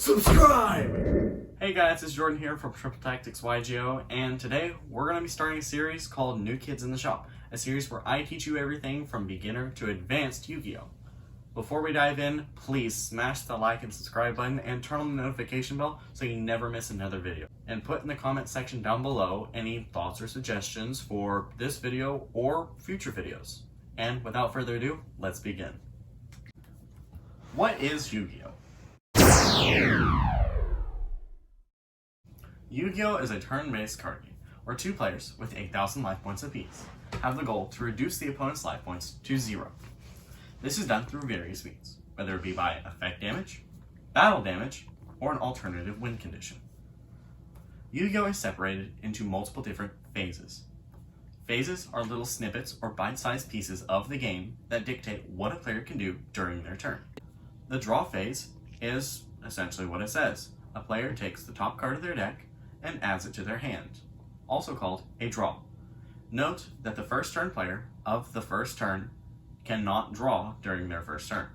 Subscribe! Hey guys, it's Jordan here from Triple Tactics Yugioh, and today we're going to be starting a series called New Kids in the Shop, a series where I teach you everything from beginner to advanced Yu-Gi-Oh! Before we dive in, please smash the like and subscribe button and turn on the notification bell so you never miss another video. And put in the comment section down below any thoughts or suggestions for this video or future videos. And without further ado, let's begin. What is Yu-Gi-Oh? Yu-Gi-Oh is a turn-based card game where two players with 8,000 life points apiece have the goal to reduce the opponent's life points to 0. This is done through various means, whether it be by effect damage, battle damage, or an alternative win condition. Yu-Gi-Oh is separated into multiple different phases. Phases are little snippets or bite-sized pieces of the game that dictate what a player can do during their turn. The draw phase is essentially what it says. A player takes the top card of their deck and adds it to their hand, also called a draw. Note that the first turn player of the first turn cannot draw during their first turn.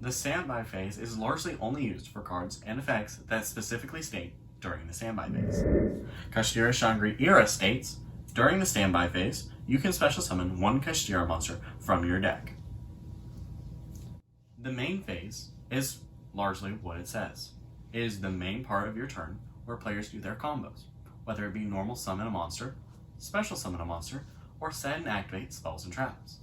The standby phase is largely only used for cards and effects that specifically state during the standby phase. Kashtira Shangri Era states, during the standby phase, you can special summon one Kashtira monster from your deck. The main phase is largely what it says. It is the main part of your turn where players do their combos, whether it be normal summon a monster, special summon a monster, or set and activate spells and traps.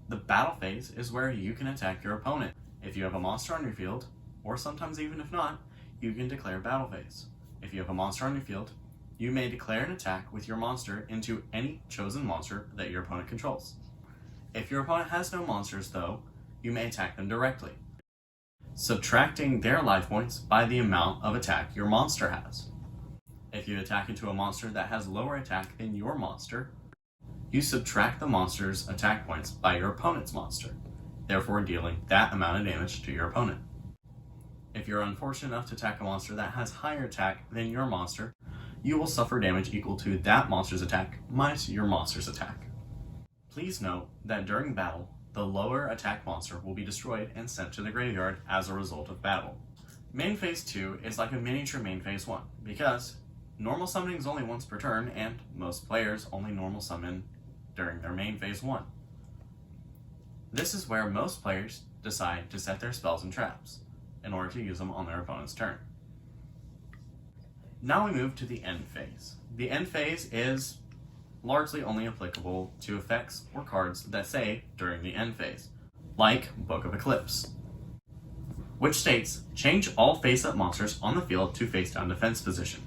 The battle phase is where you can attack your opponent. If you have a monster on your field, or sometimes even if not, you can declare battle phase. If you have a monster on your field, you may declare an attack with your monster into any chosen monster that your opponent controls. If your opponent has no monsters though, you may attack them directly, subtracting their life points by the amount of attack your monster has. If you attack into a monster that has lower attack than your monster, you subtract the monster's attack points by your opponent's monster, therefore dealing that amount of damage to your opponent. If you're unfortunate enough to attack a monster that has higher attack than your monster, you will suffer damage equal to that monster's attack minus your monster's attack. Please note that during battle, the lower attack monster will be destroyed and sent to the graveyard as a result of battle. Main Phase 2 is like a miniature Main Phase 1, because normal summoning is only once per turn, and most players only normal summon during their Main Phase 1. This is where most players decide to set their spells and traps, in order to use them on their opponent's turn. Now we move to the End Phase. The End Phase is largely only applicable to effects or cards that say during the end phase, like Book of Eclipse, which states, change all face-up monsters on the field to face-down defense position.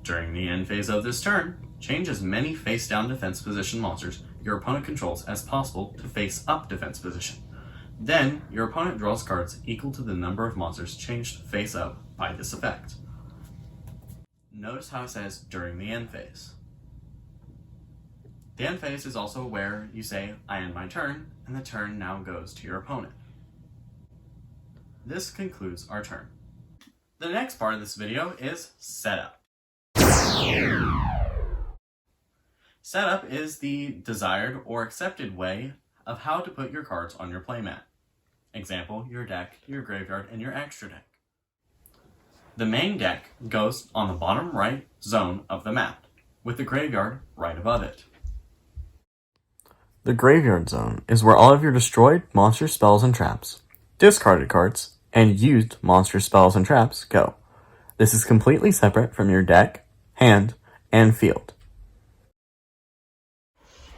During the end phase of this turn, change as many face-down defense position monsters your opponent controls as possible to face-up defense position. Then, your opponent draws cards equal to the number of monsters changed face-up by this effect. Notice how it says during the end phase. The end phase is also where you say, I end my turn, and the turn now goes to your opponent. This concludes our turn. The next part of this video is Setup. Setup is the desired or accepted way of how to put your cards on your playmat. Example, your deck, your graveyard, and your extra deck. The main deck goes on the bottom right zone of the map, with the graveyard right above it. The graveyard zone is where all of your destroyed monster spells and traps, discarded cards, and used monster spells and traps go. This is completely separate from your deck, hand, and field.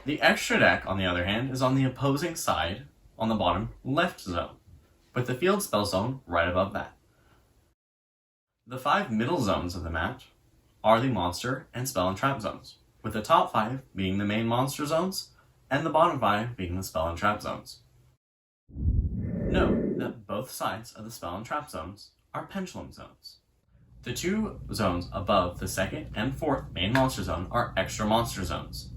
The extra deck, on the other hand, is on the opposing side on the bottom left zone, with the field spell zone right above that. The 5 middle zones of the map are the monster and spell and trap zones, with the top 5 being the main monster zones, and the bottom 5 being the spell and trap zones. Note that both sides of the spell and trap zones are pendulum zones. The 2 zones above the 2nd and 4th main monster zone are extra monster zones.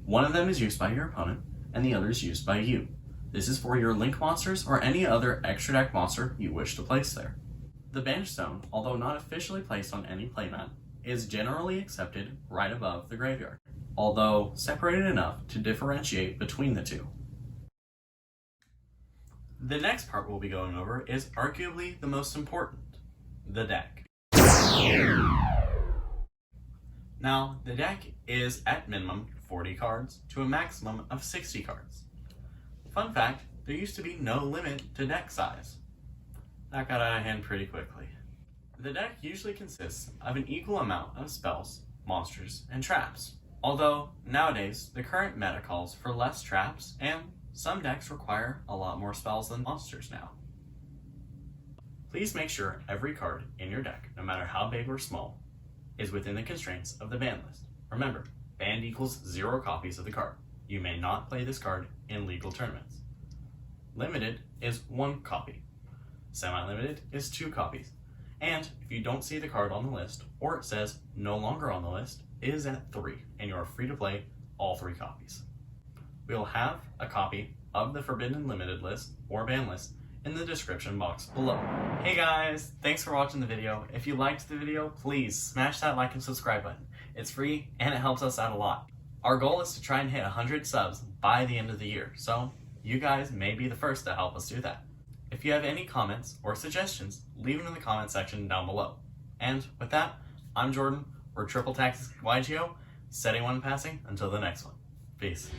One of them is used by your opponent, and the other is used by you. This is for your link monsters or any other extra deck monster you wish to place there. The Banish Zone, although not officially placed on any playmat, is generally accepted right above the graveyard, although separated enough to differentiate between the two. The next part we'll be going over is arguably the most important, the deck. Now, the deck is at minimum 40 cards to a maximum of 60 cards. Fun fact, there used to be no limit to deck size. That got out of hand pretty quickly. The deck usually consists of an equal amount of spells, monsters, and traps. Although, nowadays, the current meta calls for less traps, and some decks require a lot more spells than monsters now. Please make sure every card in your deck, no matter how big or small, is within the constraints of the ban list. Remember, banned equals 0 copies of the card. You may not play this card in legal tournaments. Limited is 1 copy. Semi-limited is 2 copies. And if you don't see the card on the list, or it says no longer on the list, it is at 3, and you are free to play all 3 copies. We will have a copy of the Forbidden Limited list or ban list in the description box below. Hey guys, thanks for watching the video. If you liked the video, please smash that like and subscribe button. It's free and it helps us out a lot. Our goal is to try and hit 100 subs by the end of the year, so you guys may be the first to help us do that. If you have any comments or suggestions, leave them in the comment section down below. And with that, I'm Jordan, we're Triple Tax Yugioh, setting one passing until the next one. Peace.